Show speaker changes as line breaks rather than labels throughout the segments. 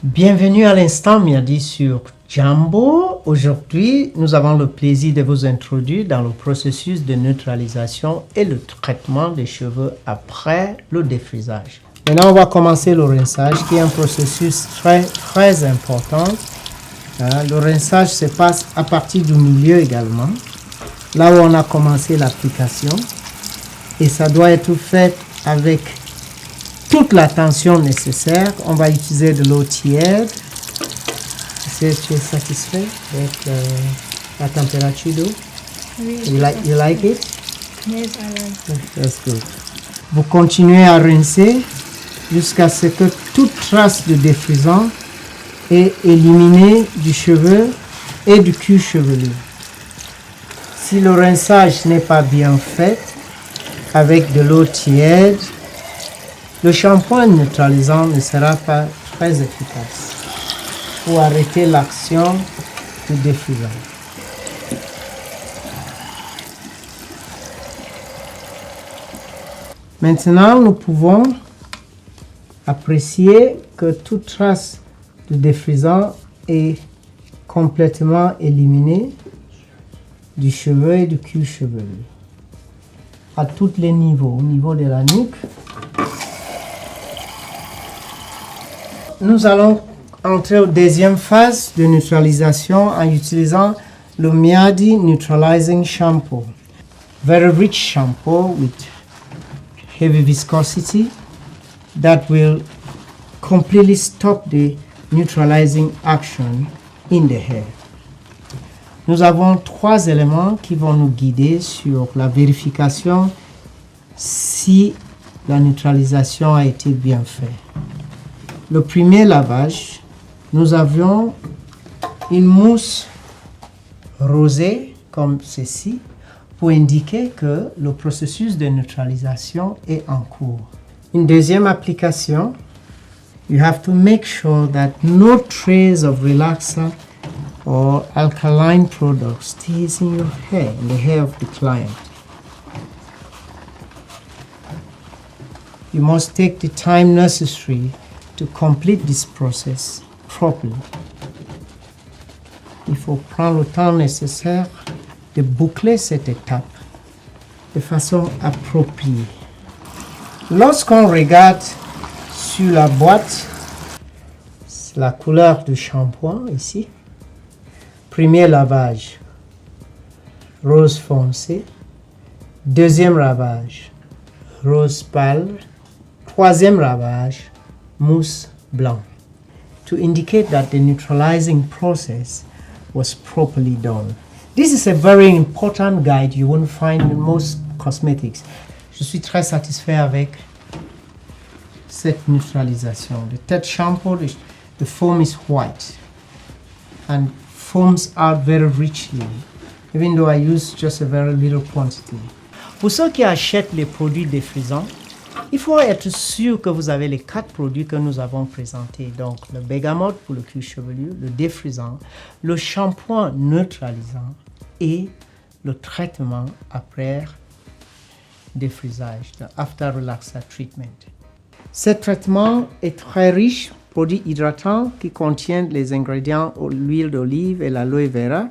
Bienvenue à l'instant Miadi sur Jambo. Aujourd'hui, nous avons le plaisir de vous introduire dans le processus de neutralisation et le traitement des cheveux après le défrisage. Maintenant, on va commencer le rinçage qui est un processus très important. Le rinçage se passe à partir du milieu également, là où on a commencé l'application. Et ça doit être fait avec toute l'attention nécessaire. On va utiliser de l'eau tiède. Est-ce que tu es satisfait avec la température d'eau?
Oui.
You like it?
Yes, I like it.
That's good. Vous continuez à rincer jusqu'à ce que toute trace de défrisant est éliminée du cheveu et du cuir chevelu. Si le rinçage n'est pas bien fait, avec de l'eau tiède, le shampoing neutralisant ne sera pas très efficace pour arrêter l'action du défrisant. Maintenant, nous pouvons apprécier que toute trace de défrisant est complètement éliminée du cheveu et du cuir chevelu. À tous les niveaux, au niveau de la nuque. Nous allons entrer aux deuxième phase de neutralisation en utilisant le Miadi Neutralizing Shampoo. Very rich shampoo with heavy viscosity that will completely stop the neutralizing action in the hair. Nous avons trois éléments qui vont nous guider sur la vérification si la neutralisation a été bien faite. Le premier lavage, nous avions une mousse rosée comme ceci pour indiquer que le processus de neutralisation est en cours. Une deuxième application, you have to make sure that no trace of relaxer or alkaline product stays in your hair, in the hair of the client. You must take the time necessary to complete this process properly. Il faut prendre le temps nécessaire de boucler cette étape de façon appropriée. Lorsqu'on regarde sur la boîte, c'est la couleur du shampoing ici. Premier lavage, rose foncé. Deuxième lavage, rose pâle. Troisième lavage, mousse blanc. To indicate that the neutralizing process was properly done. This is a very important guide you won't find in most cosmetics. Je suis très satisfait avec cette neutralisation. The third shampoo, the foam is white and foams out very richly, even though I use just a very little quantity. Pour ceux qui achètent les produits défrisants, il faut être sûr que vous avez les 4 produits que nous avons présentés. Donc, le bergamote pour le cuir chevelu, le défrisant, le shampoing neutralisant et le traitement après défrisage, le After Relaxer Treatment. Ce traitement est très riche, produits hydratants qui contiennent les ingrédients l'huile d'olive et l'aloe vera,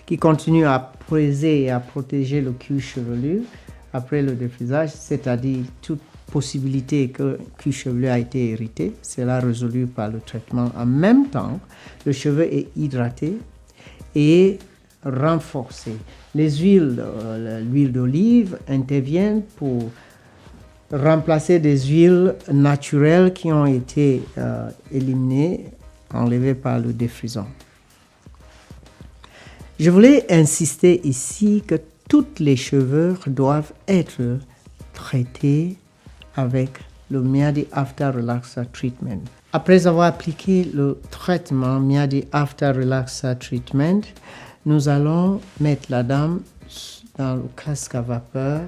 qui continuent à apaiser et à protéger le cuir chevelu après le défrisage, c'est-à-dire toute possibilité que le cuir chevelu a été irrité, cela résolu par le traitement. En même temps, le cheveu est hydraté et renforcé. Les huiles, l'huile d'olive interviennent pour remplacer des huiles naturelles qui ont été éliminées, enlevées par le défrisant. Je voulais insister ici que tous les cheveux doivent être traités avec le Miadi After Relaxer Treatment. Après avoir appliqué le traitement Miadi After Relaxer Treatment, nous allons mettre la dame dans le casque à vapeur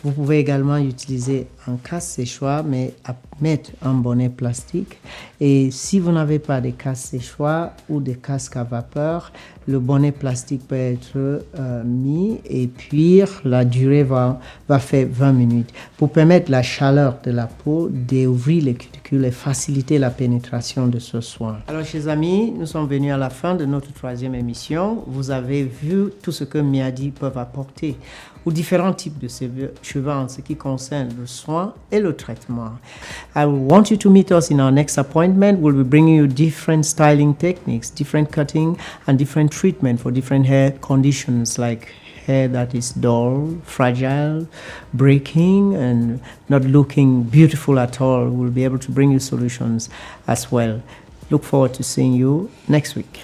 Vous pouvez également utiliser un casse-séchoir, mais à mettre un bonnet plastique. Et si vous n'avez pas de casse-séchoir ou de casque à vapeur, le bonnet plastique peut être mis et puis la durée va faire 20 minutes pour permettre la chaleur de la peau d'ouvrir les cuticules et faciliter la pénétration de ce soin. Alors, chers amis, nous sommes venus à la fin de notre 3e émission. Vous avez vu tout ce que Miadi peuvent apporter aux différents types de cheveux en ce qui concerne le soin et le traitement. I want you to meet us in our next appointment. We'll be bringing you different styling techniques, different cutting, and different treatment for different hair conditions like hair that is dull, fragile, breaking, and not looking beautiful at all. We'll be able to bring you solutions as well. Look forward to seeing you next week.